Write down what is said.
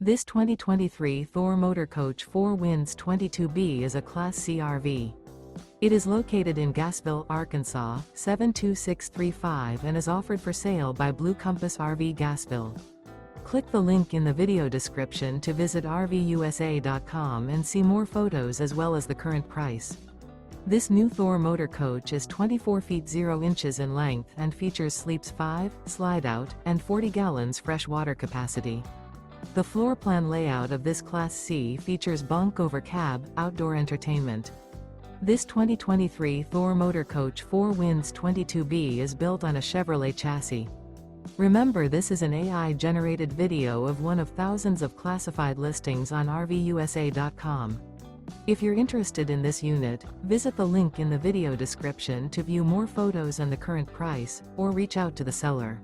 This 2023 Thor Motor Coach 4 Winds 22B is a Class C RV. It is located in Gassville, Arkansas, 72635 and is offered for sale by Blue Compass RV Gassville. Click the link in the video description to visit RVUSA.com and see more photos as well as the current price. This new Thor Motor Coach is 24 feet 0 inches in length and features sleeps 5, Slideout, and 40 gallons fresh water capacity. The floor plan layout of this Class C features Bunk Over Cab, outdoor entertainment. This 2023 Thor Motor Coach 4 Winds 22B is built on a Chevrolet chassis. Remember, this is an AI-generated video of one of thousands of classified listings on RVUSA.com. If you're interested in this unit, visit the link in the video description to view more photos and the current price, or reach out to the seller.